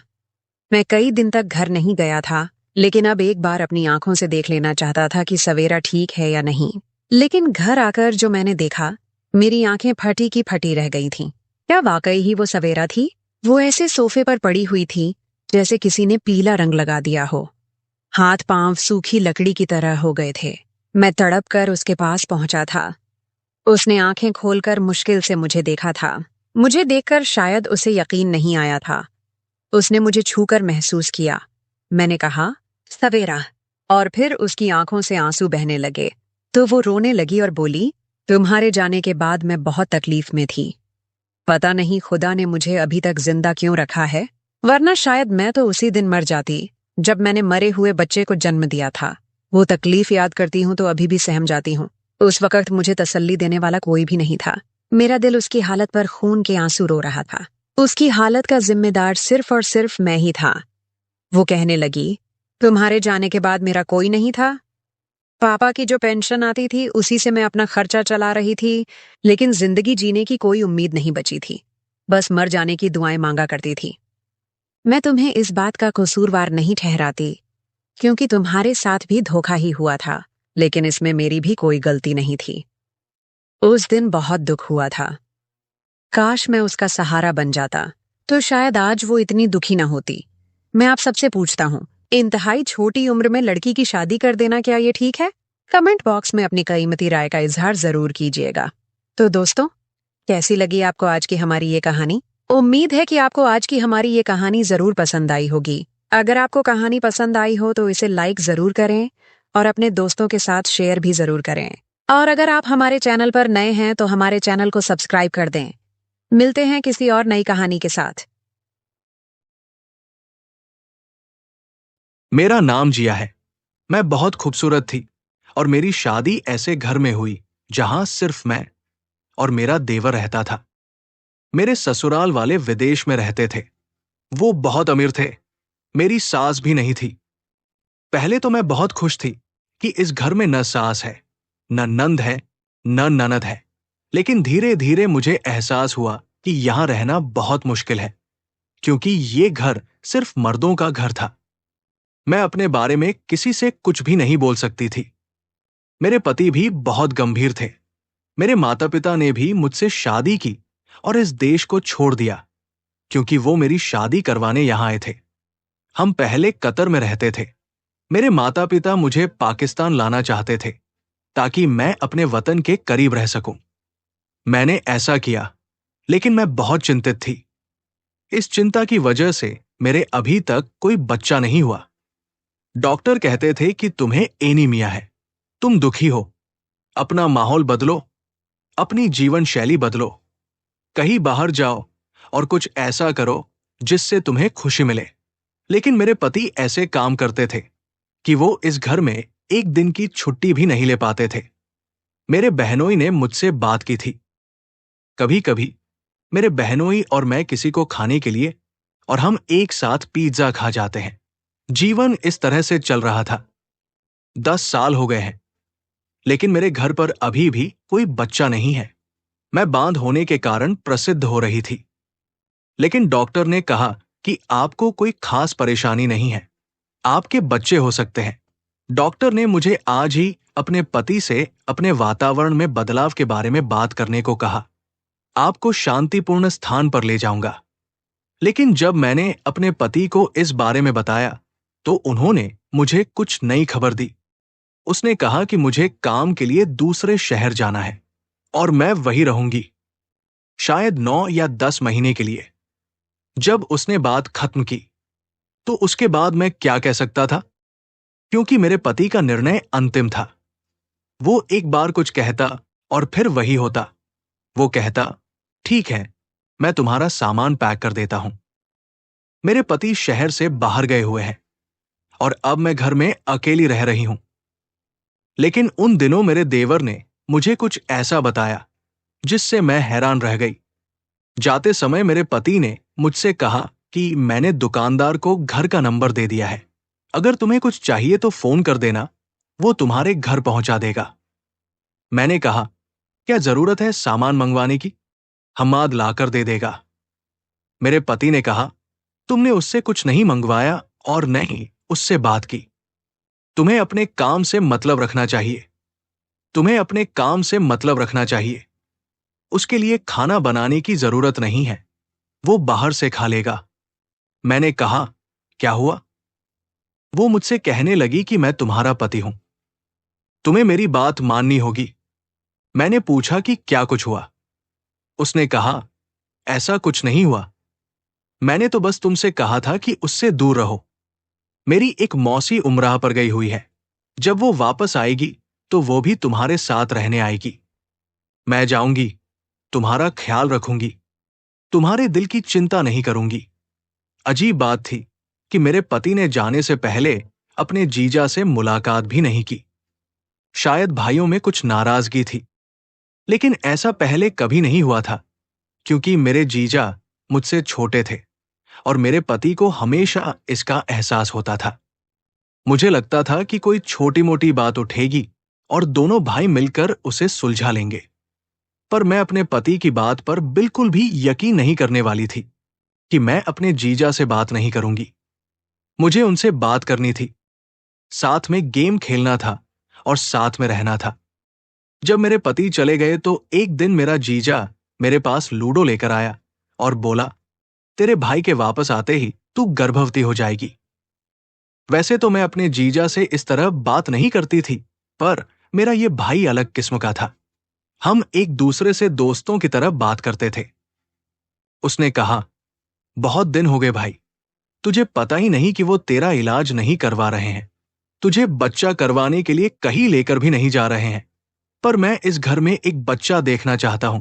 मैं कई दिन तक घर नहीं गया था, लेकिन अब एक बार अपनी आंखों से देख लेना चाहता था कि सवेरा ठीक है या नहीं। लेकिन घर आकर जो मैंने देखा, मेरी आंखें फटी की फटी रह गई थीं। क्या वाकई ही वो सवेरा थी? वो ऐसे सोफे पर पड़ी हुई थी जैसे किसी ने पीला रंग लगा दिया हो। हाथ पांव सूखी लकड़ी की तरह हो गए थे। मैं तड़प कर उसके पास पहुंचा था। उसने आंखें खोलकर मुश्किल से मुझे देखा था। मुझे देखकर शायद उसे यकीन नहीं आया था। उसने मुझे छूकर महसूस किया। मैंने कहा, सवेरा, और फिर उसकी आंखों से आंसू बहने लगे। तो वो रोने लगी और बोली, तुम्हारे जाने के बाद मैं बहुत तकलीफ में थी। पता नहीं खुदा ने मुझे अभी तक जिंदा क्यों रखा है, वरना शायद मैं तो उसी दिन मर जाती जब मैंने मरे हुए बच्चे को जन्म दिया था। वो तकलीफ याद करती हूँ तो अभी भी सहम जाती हूँ। उस वक्त मुझे तसल्ली देने वाला कोई भी नहीं था। मेरा दिल उसकी हालत पर खून के आंसू रो रहा था। उसकी हालत का जिम्मेदार सिर्फ और सिर्फ मैं ही था। वो कहने लगी, तुम्हारे जाने के बाद मेरा कोई नहीं था। पापा की जो पेंशन आती थी उसी से मैं अपना खर्चा चला रही थी, लेकिन जिंदगी जीने की कोई उम्मीद नहीं बची थी। बस मर जाने की दुआएं मांगा करती थी। मैं तुम्हें इस बात का कसूरवार नहीं ठहराती, क्योंकि तुम्हारे साथ भी धोखा ही हुआ था, लेकिन इसमें मेरी भी कोई गलती नहीं थी। उस दिन बहुत दुख हुआ था। काश मैं उसका सहारा बन जाता, तो शायद आज वो इतनी दुखी न होती। मैं आप सबसे पूछता हूँ, इंतहाई छोटी उम्र में लड़की की शादी कर देना क्या ये ठीक है? कमेंट बॉक्स में अपनी कीमती राय का इजहार जरूर कीजिएगा। तो दोस्तों, कैसी लगी आपको आज की हमारी ये कहानी? उम्मीद है कि आपको आज की हमारी ये कहानी जरूर पसंद आई होगी। अगर आपको कहानी पसंद आई हो तो इसे लाइक जरूर करें और अपने दोस्तों के साथ शेयर भी जरूर करें। और अगर आप हमारे चैनल पर नए हैं तो हमारे चैनल को सब्सक्राइब कर दें। मिलते हैं किसी और नई कहानी के साथ। मेरा नाम जिया है। मैं बहुत खूबसूरत थी और मेरी शादी ऐसे घर में हुई जहां सिर्फ मैं और मेरा देवर रहता था। मेरे ससुराल वाले विदेश में रहते थे। वो बहुत अमीर थे। मेरी सास भी नहीं थी। पहले तो मैं बहुत खुश थी कि इस घर में न सास है, न नंद है, न ननद है। लेकिन धीरे धीरे मुझे एहसास हुआ कि यहां रहना बहुत मुश्किल है, क्योंकि ये घर सिर्फ मर्दों का घर था। मैं अपने बारे में किसी से कुछ भी नहीं बोल सकती थी। मेरे पति भी बहुत गंभीर थे। मेरे माता पिता ने भी मुझसे शादी की और इस देश को छोड़ दिया, क्योंकि वो मेरी शादी करवाने यहां आए थे। हम पहले कतर में रहते थे। मेरे माता पिता मुझे पाकिस्तान लाना चाहते थे ताकि मैं अपने वतन के करीब रह सकूं। मैंने ऐसा किया, लेकिन मैं बहुत चिंतित थी। इस चिंता की वजह से मेरे अभी तक कोई बच्चा नहीं हुआ। डॉक्टर कहते थे कि तुम्हें एनीमिया है, तुम दुखी हो, अपना माहौल बदलो, अपनी जीवन शैली बदलो, कहीं बाहर जाओ और कुछ ऐसा करो जिससे तुम्हें खुशी मिले। लेकिन मेरे पति ऐसे काम करते थे कि वो इस घर में एक दिन की छुट्टी भी नहीं ले पाते थे। मेरे बहनोई ने मुझसे बात की थी। कभी कभी मेरे बहनोई और मैं किसी को खाने के लिए और हम एक साथ पिज्जा खा जाते हैं। जीवन इस तरह से चल रहा था। 10 साल हो गए हैं, लेकिन मेरे घर पर अभी भी कोई बच्चा नहीं है। मैं बांझ होने के कारण प्रसिद्ध हो रही थी, लेकिन डॉक्टर ने कहा कि आपको कोई खास परेशानी नहीं है, आपके बच्चे हो सकते हैं। डॉक्टर ने मुझे आज ही अपने पति से अपने वातावरण में बदलाव के बारे में बात करने को कहा। आपको शांतिपूर्ण स्थान पर ले जाऊंगा। लेकिन जब मैंने अपने पति को इस बारे में बताया, तो उन्होंने मुझे कुछ नई खबर दी। उसने कहा कि मुझे काम के लिए दूसरे शहर जाना है और मैं वहीं रहूंगी, शायद 9 या 10 महीने के लिए। जब उसने बात खत्म की, तो उसके बाद मैं क्या कह सकता था, क्योंकि मेरे पति का निर्णय अंतिम था। वो एक बार कुछ कहता और फिर वही होता। वो कहता, ठीक है, मैं तुम्हारा सामान पैक कर देता हूं। मेरे पति शहर से बाहर गए हुए हैं और अब मैं घर में अकेली रह रही हूं। लेकिन उन दिनों मेरे देवर ने मुझे कुछ ऐसा बताया जिससे मैं हैरान रह गई। जाते समय मेरे पति ने मुझसे कहा कि मैंने दुकानदार को घर का नंबर दे दिया है, अगर तुम्हें कुछ चाहिए तो फोन कर देना, वो तुम्हारे घर पहुंचा देगा। मैंने कहा, क्या जरूरत है सामान मंगवाने की, हम्माद लाकर दे देगा। मेरे पति ने कहा, तुमने उससे कुछ नहीं मंगवाया और न ही उससे बात की। तुम्हें अपने काम से मतलब रखना चाहिए। तुम्हें अपने काम से मतलब रखना चाहिए। उसके लिए खाना बनाने की जरूरत नहीं है, वो बाहर से खा लेगा। मैंने कहा, क्या हुआ? वो मुझसे कहने लगी कि मैं तुम्हारा पति हूं, तुम्हें मेरी बात माननी होगी। मैंने पूछा कि क्या कुछ हुआ? उसने कहा, ऐसा कुछ नहीं हुआ, मैंने तो बस तुमसे कहा था कि उससे दूर रहो। मेरी एक मौसी उमराह पर गई हुई है, जब वो वापस आएगी तो वो भी तुम्हारे साथ रहने आएगी। मैं जाऊंगी, तुम्हारा ख्याल रखूंगी, तुम्हारे दिल की चिंता नहीं करूंगी। अजीब बात थी कि मेरे पति ने जाने से पहले अपने जीजा से मुलाकात भी नहीं की। शायद भाइयों में कुछ नाराजगी थी, लेकिन ऐसा पहले कभी नहीं हुआ था, क्योंकि मेरे जीजा मुझसे छोटे थे और मेरे पति को हमेशा इसका एहसास होता था। मुझे लगता था कि कोई छोटी मोटी बात उठेगी और दोनों भाई मिलकर उसे सुलझा लेंगे। पर मैं अपने पति की बात पर बिल्कुल भी यकीन नहीं करने वाली थी कि मैं अपने जीजा से बात नहीं करूंगी। मुझे उनसे बात करनी थी, साथ में गेम खेलना था और साथ में रहना था। जब मेरे पति चले गए तो एक दिन मेरा जीजा मेरे पास लूडो लेकर आया और बोला, तेरे भाई के वापस आते ही तू गर्भवती हो जाएगी। वैसे तो मैं अपने जीजा से इस तरह बात नहीं करती थी, पर मेरा ये भाई अलग किस्म का था। हम एक दूसरे से दोस्तों की तरह बात करते थे। उसने कहा, बहुत दिन हो गए भाई, तुझे पता ही नहीं कि वो तेरा इलाज नहीं करवा रहे हैं, तुझे बच्चा करवाने के लिए कहीं लेकर भी नहीं जा रहे हैं। पर मैं इस घर में एक बच्चा देखना चाहता हूं,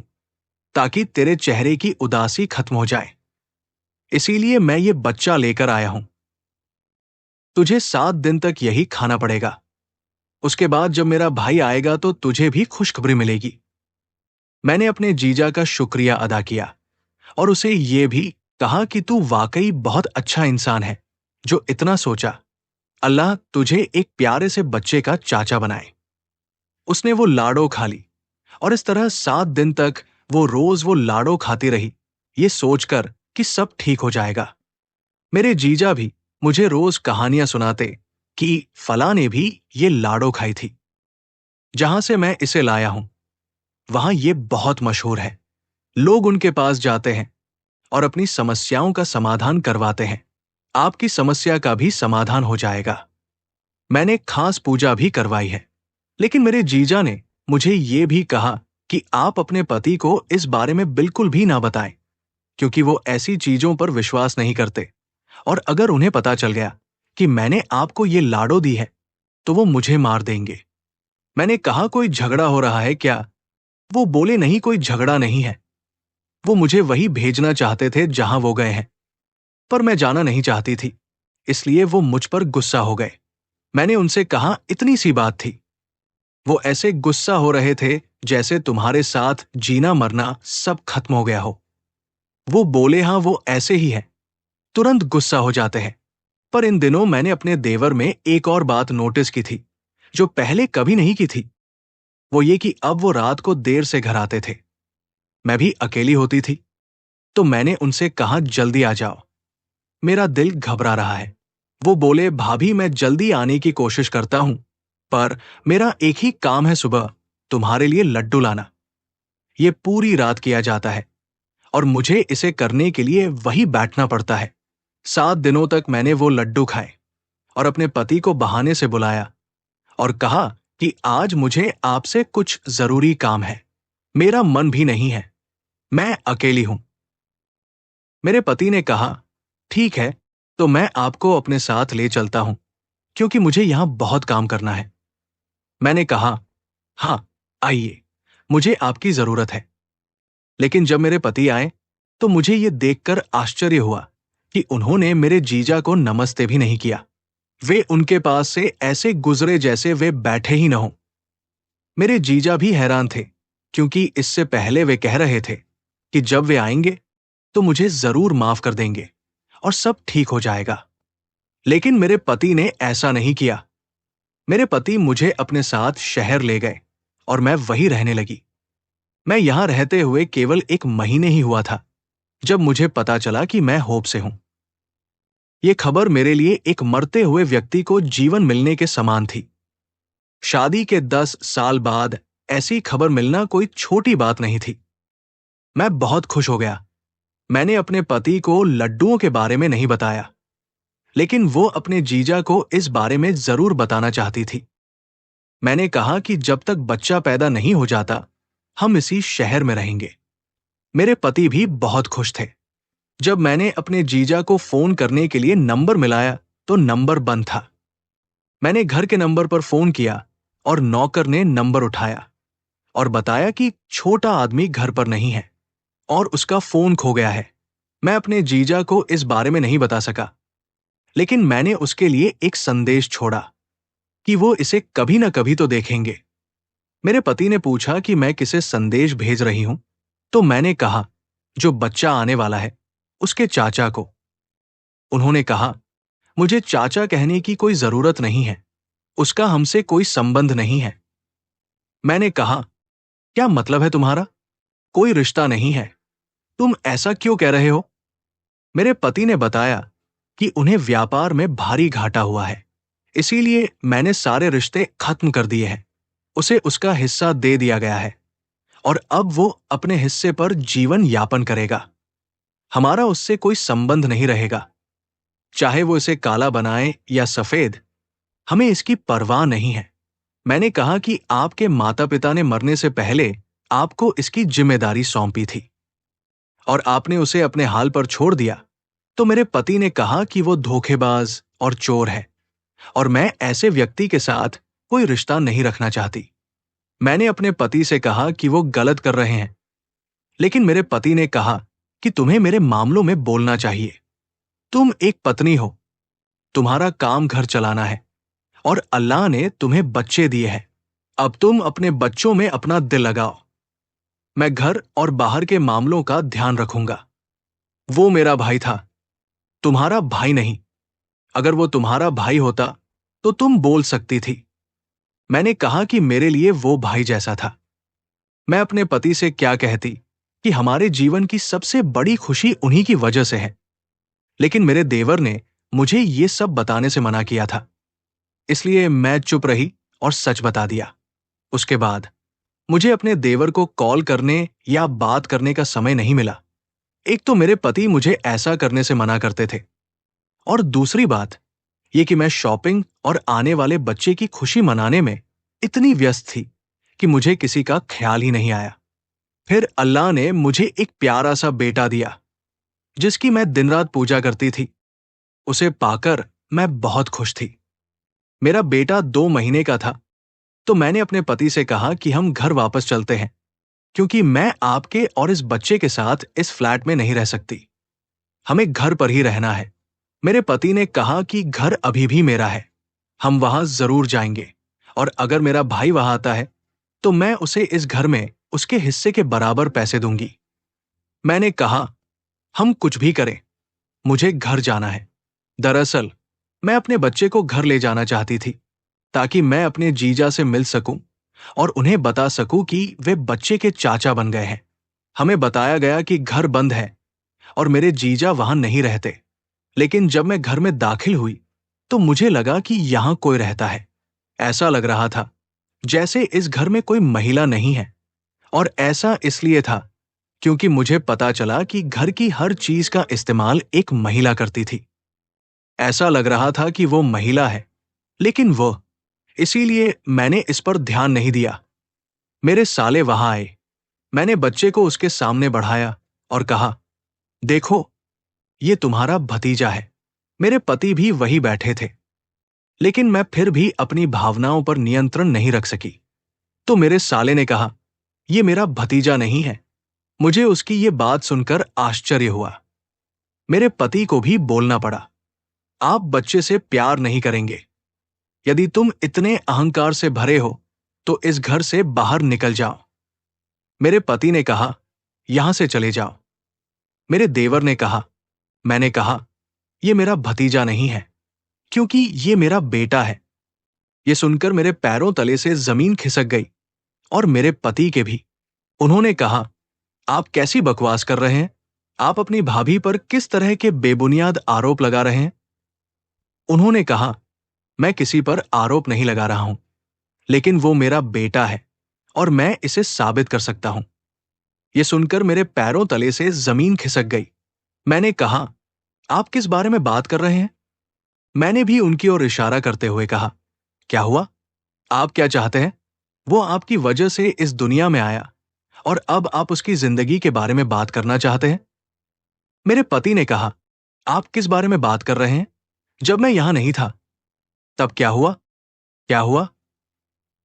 ताकि तेरे चेहरे की उदासी खत्म हो जाए। इसीलिए मैं ये बच्चा लेकर आया हूं। तुझे 7 दिन तक यही खाना पड़ेगा। उसके बाद जब मेरा भाई आएगा तो तुझे भी खुशखबरी मिलेगी। मैंने अपने जीजा का शुक्रिया अदा किया और उसे ये भी कहा कि तू वाकई बहुत अच्छा इंसान है जो इतना सोचा। अल्लाह तुझे एक प्यारे से बच्चे का चाचा बनाए। उसने वो लाड़ो खा ली और इस तरह 7 दिन तक वो रोज वो लाड़ो खाती रही, ये सोचकर कि सब ठीक हो जाएगा। मेरे जीजा भी मुझे रोज कहानियां सुनाते कि फला ने भी ये लाड़ो खाई थी। जहां से मैं इसे लाया हूं वहां ये बहुत मशहूर है। लोग उनके पास जाते हैं और अपनी समस्याओं का समाधान करवाते हैं। आपकी समस्या का भी समाधान हो जाएगा। मैंने खास पूजा भी करवाई है। लेकिन मेरे जीजा ने मुझे ये भी कहा कि आप अपने पति को इस बारे में बिल्कुल भी ना बताएं, क्योंकि वो ऐसी चीजों पर विश्वास नहीं करते, और अगर उन्हें पता चल गया कि मैंने आपको ये लाड़ो दी है तो वो मुझे मार देंगे। मैंने कहा कोई झगड़ा हो रहा है क्या? वो बोले नहीं, कोई झगड़ा नहीं है। वो मुझे वही भेजना चाहते थे जहां वो गए हैं, पर मैं जाना नहीं चाहती थी, इसलिए वो मुझ पर गुस्सा हो गए। मैंने उनसे कहा इतनी सी बात थी। वो ऐसे गुस्सा हो रहे थे जैसे तुम्हारे साथ जीना मरना सब खत्म हो गया हो। वो बोले हाँ वो ऐसे ही है, तुरंत गुस्सा हो जाते हैं। पर इन दिनों मैंने अपने देवर में एक और बात नोटिस की थी जो पहले कभी नहीं की थी। वो ये कि अब वो रात को देर से घर आते थे। मैं भी अकेली होती थी, तो मैंने उनसे कहा जल्दी आ जाओ, मेरा दिल घबरा रहा है। वो बोले भाभी मैं जल्दी आने की कोशिश करता हूं, पर मेरा एक ही काम है, सुबह तुम्हारे लिए लड्डू लाना। ये पूरी रात किया जाता है और मुझे इसे करने के लिए वही बैठना पड़ता है। 7 दिनों तक मैंने वो लड्डू खाए और अपने पति को बहाने से बुलाया और कहा कि आज मुझे आपसे कुछ जरूरी काम है। मेरा मन भी नहीं है, मैं अकेली हूं। मेरे पति ने कहा ठीक है, तो मैं आपको अपने साथ ले चलता हूं, क्योंकि मुझे यहां बहुत काम करना है। मैंने कहा हाँ आइए, मुझे आपकी जरूरत है। लेकिन जब मेरे पति आए तो मुझे ये देखकर आश्चर्य हुआ कि उन्होंने मेरे जीजा को नमस्ते भी नहीं किया। वे उनके पास से ऐसे गुजरे जैसे वे बैठे ही न हों। मेरे जीजा भी हैरान थे, क्योंकि इससे पहले वे कह रहे थे कि जब वे आएंगे तो मुझे जरूर माफ कर देंगे और सब ठीक हो जाएगा। लेकिन मेरे पति ने ऐसा नहीं किया। मेरे पति मुझे अपने साथ शहर ले गए और मैं वहीं रहने लगी। मैं यहां रहते हुए केवल 1 महीने ही हुआ था जब मुझे पता चला कि मैं होप से हूं। यह खबर मेरे लिए एक मरते हुए व्यक्ति को जीवन मिलने के समान थी। शादी के 10 साल बाद ऐसी खबर मिलना कोई छोटी बात नहीं थी। मैं बहुत खुश हो गया। मैंने अपने पति को लड्डुओं के बारे में नहीं बताया, लेकिन वो अपने जीजा को इस बारे में जरूर बताना चाहती थी। मैंने कहा कि जब तक बच्चा पैदा नहीं हो जाता हम इसी शहर में रहेंगे। मेरे पति भी बहुत खुश थे। जब मैंने अपने जीजा को फोन करने के लिए नंबर मिलाया तो नंबर बंद था। मैंने घर के नंबर पर फोन किया और नौकर ने नंबर उठाया और बताया कि छोटा आदमी घर पर नहीं है और उसका फोन खो गया है। मैं अपने जीजा को इस बारे में नहीं बता सका, लेकिन मैंने उसके लिए एक संदेश छोड़ा कि वो इसे कभी ना कभी तो देखेंगे। मेरे पति ने पूछा कि मैं किसे संदेश भेज रही हूं, तो मैंने कहा जो बच्चा आने वाला है उसके चाचा को। उन्होंने कहा मुझे चाचा कहने की कोई जरूरत नहीं है, उसका हमसे कोई संबंध नहीं है। मैंने कहा क्या मतलब है तुम्हारा? कोई रिश्ता नहीं है, तुम ऐसा क्यों कह रहे हो? मेरे पति ने बताया कि उन्हें व्यापार में भारी घाटा हुआ है, इसीलिए मैंने सारे रिश्ते खत्म कर दिए हैं। उसे उसका हिस्सा दे दिया गया है और अब वो अपने हिस्से पर जीवन यापन करेगा। हमारा उससे कोई संबंध नहीं रहेगा। चाहे वो इसे काला बनाए या सफेद, हमें इसकी परवाह नहीं है। मैंने कहा कि आपके माता पिता ने मरने से पहले आपको इसकी जिम्मेदारी सौंपी थी और आपने उसे अपने हाल पर छोड़ दिया, तो मेरे पति ने कहा कि वो धोखेबाज और चोर है और मैं ऐसे व्यक्ति के साथ कोई रिश्ता नहीं रखना चाहती। मैंने अपने पति से कहा कि वो गलत कर रहे हैं, लेकिन मेरे पति ने कहा कि तुम्हें मेरे मामलों में बोलना चाहिए। तुम एक पत्नी हो, तुम्हारा काम घर चलाना है और अल्लाह ने तुम्हें बच्चे दिए हैं। अब तुम अपने बच्चों में अपना दिल लगाओ। मैं घर और बाहर के मामलों का ध्यान रखूंगा। वो मेरा भाई था, तुम्हारा भाई नहीं। अगर वो तुम्हारा भाई होता तो तुम बोल सकती थी। मैंने कहा कि मेरे लिए वो भाई जैसा था। मैं अपने पति से क्या कहती कि हमारे जीवन की सबसे बड़ी खुशी उन्हीं की वजह से है। लेकिन मेरे देवर ने मुझे ये सब बताने से मना किया था, इसलिए मैं चुप रही और सच बता दिया। उसके बाद मुझे अपने देवर को कॉल करने या बात करने का समय नहीं मिला। एक तो मेरे पति मुझे ऐसा करने से मना करते थे, और दूसरी बात ये कि मैं शॉपिंग और आने वाले बच्चे की खुशी मनाने में इतनी व्यस्त थी कि मुझे किसी का ख्याल ही नहीं आया। फिर अल्लाह ने मुझे एक प्यारा सा बेटा दिया, जिसकी मैं दिन रात पूजा करती थी। उसे पाकर मैं बहुत खुश थी। मेरा बेटा 2 महीने का था, तो मैंने अपने पति से कहा कि हम घर वापस चलते हैं, क्योंकि मैं आपके और इस बच्चे के साथ इस फ्लैट में नहीं रह सकती। हमें घर पर ही रहना है। मेरे पति ने कहा कि घर अभी भी मेरा है, हम वहां जरूर जाएंगे, और अगर मेरा भाई वहां आता है तो मैं उसे इस घर में उसके हिस्से के बराबर पैसे दूंगी। मैंने कहा, हम कुछ भी करें, मुझे घर जाना है। दरअसल मैं अपने बच्चे को घर ले जाना चाहती थी, ताकि मैं अपने जीजा से मिल सकूं और उन्हें बता सकूं कि वे बच्चे के चाचा बन गए हैं। हमें बताया गया कि घर बंद है और मेरे जीजा वहां नहीं रहते। लेकिन जब मैं घर में दाखिल हुई तो मुझे लगा कि यहां कोई रहता है। ऐसा लग रहा था जैसे इस घर में कोई महिला नहीं है, और ऐसा इसलिए था क्योंकि मुझे पता चला कि घर की हर चीज का इस्तेमाल एक महिला करती थी। ऐसा लग रहा था कि वो महिला है, लेकिन वो, इसीलिए मैंने इस पर ध्यान नहीं दिया। मेरे साले वहां आए। मैंने बच्चे को उसके सामने बढ़ाया और कहा, देखो, ये तुम्हारा भतीजा है। मेरे पति भी वही बैठे थे, लेकिन मैं फिर भी अपनी भावनाओं पर नियंत्रण नहीं रख सकी। तो मेरे साले ने कहा, ये मेरा भतीजा नहीं है। मुझे उसकी ये बात सुनकर आश्चर्य हुआ। मेरे पति को भी बोलना पड़ा, आप बच्चे से प्यार नहीं करेंगे। यदि तुम इतने अहंकार से भरे हो तो इस घर से बाहर निकल जाओ। मेरे पति ने कहा, यहां से चले जाओ। मेरे देवर ने कहा, मैंने कहा, यह मेरा भतीजा नहीं है, क्योंकि ये मेरा बेटा है। यह सुनकर मेरे पैरों तले से जमीन खिसक गई, और मेरे पति के भी। उन्होंने कहा, आप कैसी बकवास कर रहे हैं? आप अपनी भाभी पर किस तरह के बेबुनियाद आरोप लगा रहे हैं? उन्होंने कहा, मैं किसी पर आरोप नहीं लगा रहा हूं, लेकिन वो मेरा बेटा है और मैं इसे साबित कर सकता हूं। यह सुनकर मेरे पैरों तले से जमीन खिसक गई। मैंने कहा, आप किस बारे में बात कर रहे हैं? मैंने भी उनकी ओर इशारा करते हुए कहा, क्या हुआ? आप क्या चाहते हैं? वो आपकी वजह से इस दुनिया में आया, और अब आप उसकी जिंदगी के बारे में बात करना चाहते हैं? मेरे पति ने कहा, आप किस बारे में बात कर रहे हैं? जब मैं यहां नहीं था तब क्या हुआ? क्या हुआ?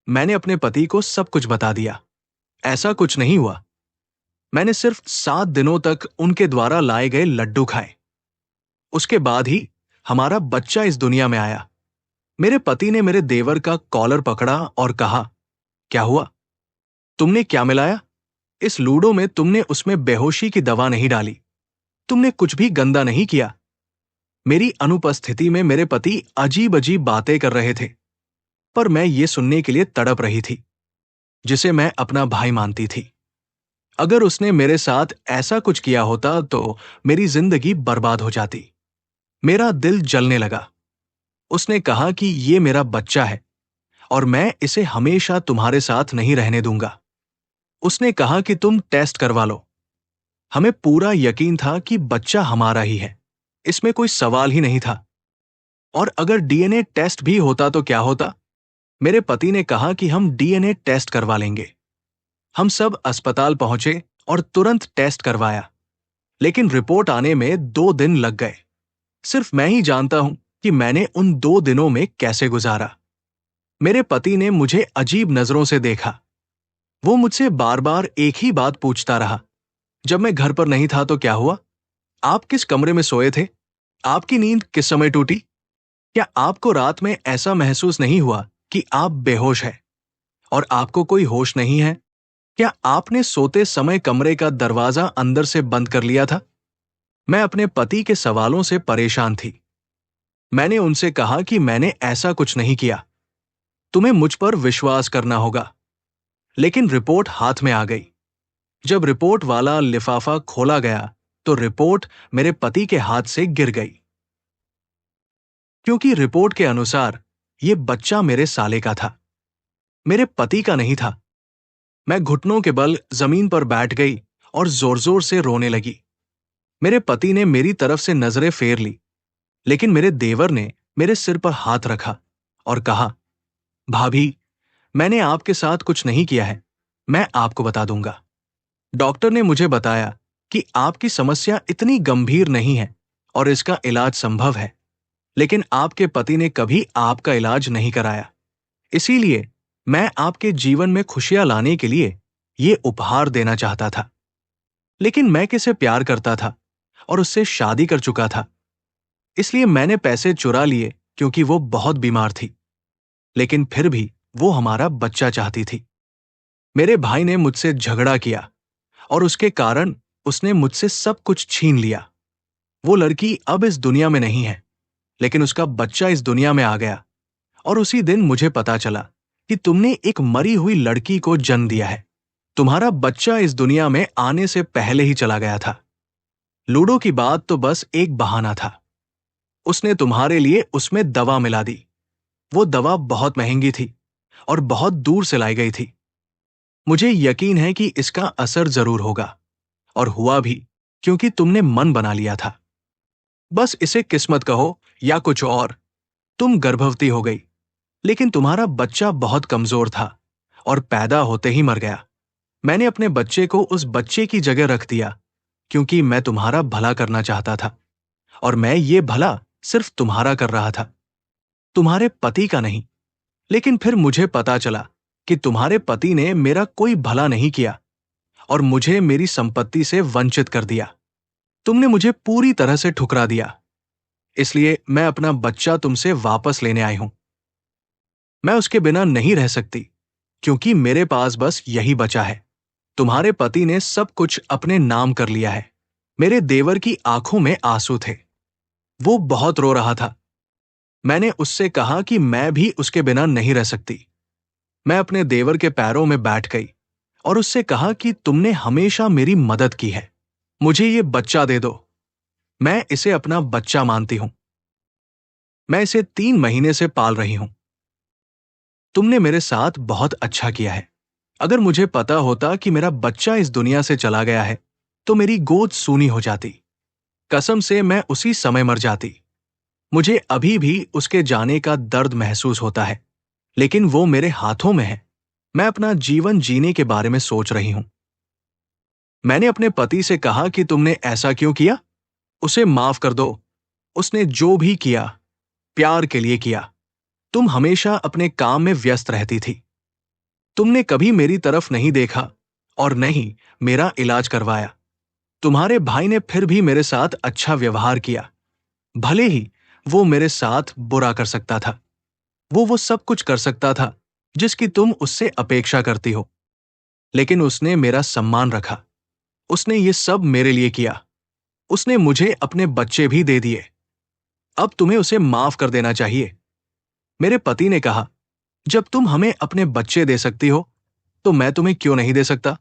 मैंने अपने पति को सब कुछ बता दिया। ऐसा कुछ नहीं हुआ। मैंने सिर्फ 7 दिनों तक उनके द्वारा लाए गए लड्डू खाए। उसके बाद ही हमारा बच्चा इस दुनिया में आया। मेरे पति ने मेरे देवर का कॉलर पकड़ा और कहा, क्या हुआ? तुमने क्या मिलाया? इस लूडो में तुमने उसमें बेहोशी की दवा नहीं डाली। तुमने कुछ भी गंदा नहीं किया। मेरी अनुपस्थिति में मेरे पति अजीब अजीब बातें कर रहे थे, पर मैं ये सुनने के लिए तड़प रही थी, जिसे मैं अपना भाई मानती थी। अगर उसने मेरे साथ ऐसा कुछ किया होता तो मेरी जिंदगी बर्बाद हो जाती। मेरा दिल जलने लगा। उसने कहा कि ये मेरा बच्चा है और मैं इसे हमेशा तुम्हारे साथ नहीं रहने दूंगा। उसने कहा कि तुम टेस्ट करवा लो। हमें पूरा यकीन था कि बच्चा हमारा ही है, इसमें कोई सवाल ही नहीं था। और अगर डीएनए टेस्ट भी होता तो क्या होता? मेरे पति ने कहा कि हम डीएनए टेस्ट करवा लेंगे। हम सब अस्पताल पहुंचे और तुरंत टेस्ट करवाया, लेकिन रिपोर्ट आने में 2 दिन लग गए। सिर्फ मैं ही जानता हूं कि मैंने उन 2 दिनों में कैसे गुजारा। मेरे पति ने मुझे अजीब नजरों से देखा। वो मुझसे बार बार एक ही बात पूछता रहा, जब मैं घर पर नहीं था तो क्या हुआ? आप किस कमरे में सोए थे? आपकी नींद किस समय टूटी? क्या आपको रात में ऐसा महसूस नहीं हुआ कि आप बेहोश हैं और आपको कोई होश नहीं है? क्या आपने सोते समय कमरे का दरवाजा अंदर से बंद कर लिया था? मैं अपने पति के सवालों से परेशान थी। मैंने उनसे कहा कि मैंने ऐसा कुछ नहीं किया, तुम्हें मुझ पर विश्वास करना होगा। लेकिन रिपोर्ट हाथ में आ गई। जब रिपोर्ट वाला लिफाफा खोला गया तो रिपोर्ट मेरे पति के हाथ से गिर गई, क्योंकि रिपोर्ट के अनुसार यह बच्चा मेरे साले का था, मेरे पति का नहीं था। मैं घुटनों के बल जमीन पर बैठ गई और जोर जोर से रोने लगी। मेरे पति ने मेरी तरफ से नजरें फेर ली, लेकिन मेरे देवर ने मेरे सिर पर हाथ रखा और कहा, भाभी, मैंने आपके साथ कुछ नहीं किया है, मैं आपको बता दूंगा। डॉक्टर ने मुझे बताया कि आपकी समस्या इतनी गंभीर नहीं है और इसका इलाज संभव है, लेकिन आपके पति ने कभी आपका इलाज नहीं कराया। इसीलिए मैं आपके जीवन में खुशियां लाने के लिए ये उपहार देना चाहता था। लेकिन मैं किसे प्यार करता था और उससे शादी कर चुका था, इसलिए मैंने पैसे चुरा लिए क्योंकि वो बहुत बीमार थी। लेकिन फिर भी वो हमारा बच्चा चाहती थी। मेरे भाई ने मुझसे झगड़ा किया और उसके कारण उसने मुझसे सब कुछ छीन लिया। वो लड़की अब इस दुनिया में नहीं है, लेकिन उसका बच्चा इस दुनिया में आ गया। और उसी दिन मुझे पता चला कि तुमने एक मरी हुई लड़की को जन्म दिया है। तुम्हारा बच्चा इस दुनिया में आने से पहले ही चला गया था। लूडो की बात तो बस एक बहाना था। उसने तुम्हारे लिए उसमें दवा मिला दी। वो दवा बहुत महंगी थी और बहुत दूर से लाई गई थी। मुझे यकीन है कि इसका असर जरूर होगा, और हुआ भी, क्योंकि तुमने मन बना लिया था। बस इसे किस्मत कहो या कुछ और। तुम गर्भवती हो गई, लेकिन तुम्हारा बच्चा बहुत कमजोर था और पैदा होते ही मर गया। मैंने अपने बच्चे को उस बच्चे की जगह रख दिया, क्योंकि मैं तुम्हारा भला करना चाहता था, और मैं ये भला सिर्फ तुम्हारा कर रहा था, तुम्हारे पति का नहीं। लेकिन फिर मुझे पता चला कि तुम्हारे पति ने मेरा कोई भला नहीं किया और मुझे मेरी संपत्ति से वंचित कर दिया। तुमने मुझे पूरी तरह से ठुकरा दिया। इसलिए मैं अपना बच्चा तुमसे वापस लेने आई हूं। मैं उसके बिना नहीं रह सकती, क्योंकि मेरे पास बस यही बचा है। तुम्हारे पति ने सब कुछ अपने नाम कर लिया है। मेरे देवर की आंखों में आंसू थे। वो बहुत रो रहा था। मैंने उससे कहा कि मैं भी उसके बिना नहीं रह सकती। मैं अपने देवर के पैरों में बैठ गई और उससे कहा कि तुमने हमेशा मेरी मदद की है, मुझे ये बच्चा दे दो। मैं इसे अपना बच्चा मानती हूं। मैं इसे 3 महीने से पाल रही हूं। तुमने मेरे साथ बहुत अच्छा किया है। अगर मुझे पता होता कि मेरा बच्चा इस दुनिया से चला गया है, तो मेरी गोद सूनी हो जाती। कसम से मैं उसी समय मर जाती। मुझे अभी भी उसके जाने का दर्द महसूस होता है, लेकिन वो मेरे हाथों में है। मैं अपना जीवन जीने के बारे में सोच रही हूं। मैंने अपने पति से कहा कि तुमने ऐसा क्यों किया? उसे माफ कर दो। उसने जो भी किया, प्यार के लिए किया। तुम हमेशा अपने काम में व्यस्त रहती थी। तुमने कभी मेरी तरफ नहीं देखा और नहीं मेरा इलाज करवाया। तुम्हारे भाई ने फिर भी मेरे साथ अच्छा व्यवहार किया, भले ही वो मेरे साथ बुरा कर सकता था। वो सब कुछ कर सकता था जिसकी तुम उससे अपेक्षा करती हो, लेकिन उसने मेरा सम्मान रखा। उसने ये सब मेरे लिए किया। उसने मुझे अपने बच्चे भी दे दिए। अब तुम्हें उसे माफ कर देना चाहिए। मेरे पति ने कहा, जब तुम हमें अपने बच्चे दे सकती हो, तो मैं तुम्हें क्यों नहीं दे सकता?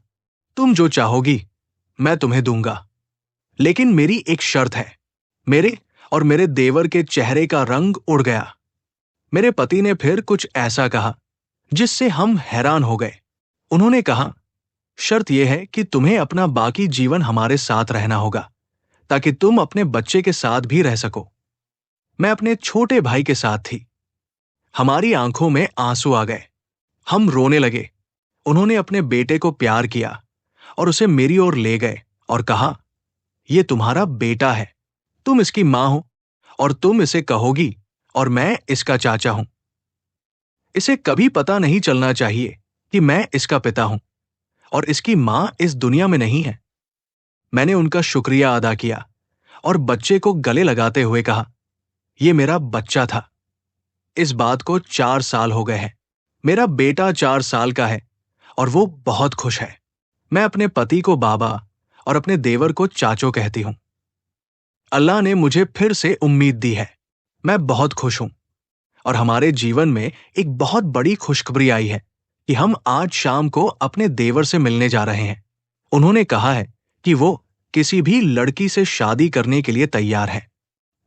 तुम जो चाहोगी मैं तुम्हें दूंगा, लेकिन मेरी एक शर्त है। मेरे और मेरे देवर के चेहरे का रंग उड़ गया। मेरे पति ने फिर कुछ ऐसा कहा जिससे हम हैरान हो गए। उन्होंने कहा, शर्त यह है कि तुम्हें अपना बाकी जीवन हमारे साथ रहना होगा, ताकि तुम अपने बच्चे के साथ भी रह सको। मैं अपने छोटे भाई के साथ थी। हमारी आंखों में आंसू आ गए। हम रोने लगे। उन्होंने अपने बेटे को प्यार किया और उसे मेरी ओर ले गए और कहा, यह तुम्हारा बेटा है, तुम इसकी मां हो और तुम इसे कहोगी और मैं इसका चाचा हूं। इसे कभी पता नहीं चलना चाहिए कि मैं इसका पिता हूं और इसकी मां इस दुनिया में नहीं है। मैंने उनका शुक्रिया अदा किया और बच्चे को गले लगाते हुए कहा, यह मेरा बच्चा था। इस बात को 4 साल हो गए हैं। मेरा बेटा 4 साल का है और वो बहुत खुश है। मैं अपने पति को बाबा और अपने देवर को चाचो कहती हूं। अल्लाह ने मुझे फिर से उम्मीद दी है। मैं बहुत खुश हूं और हमारे जीवन में एक बहुत बड़ी खुशखबरी आई है कि हम आज शाम को अपने देवर से मिलने जा रहे हैं। उन्होंने कहा है कि वो किसी भी लड़की से शादी करने के लिए तैयार है।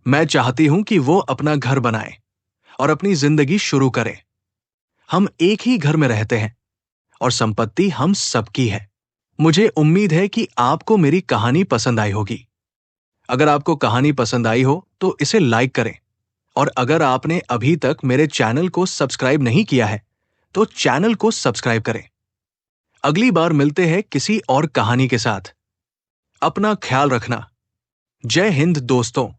मैं चाहती हूं कि वो अपना घर बनाए और अपनी जिंदगी शुरू करे। हम एक ही घर में रहते हैं और संपत्ति हम सबकी है। मुझे उम्मीद है कि आपको मेरी कहानी पसंद आई होगी। अगर आपको कहानी पसंद आई हो तो इसे लाइक करें और अगर आपने अभी तक मेरे चैनल को सब्सक्राइब नहीं किया है तो चैनल को सब्सक्राइब करें। अगली बार मिलते हैं किसी और कहानी के साथ। अपना ख्याल रखना। जय हिंद दोस्तों।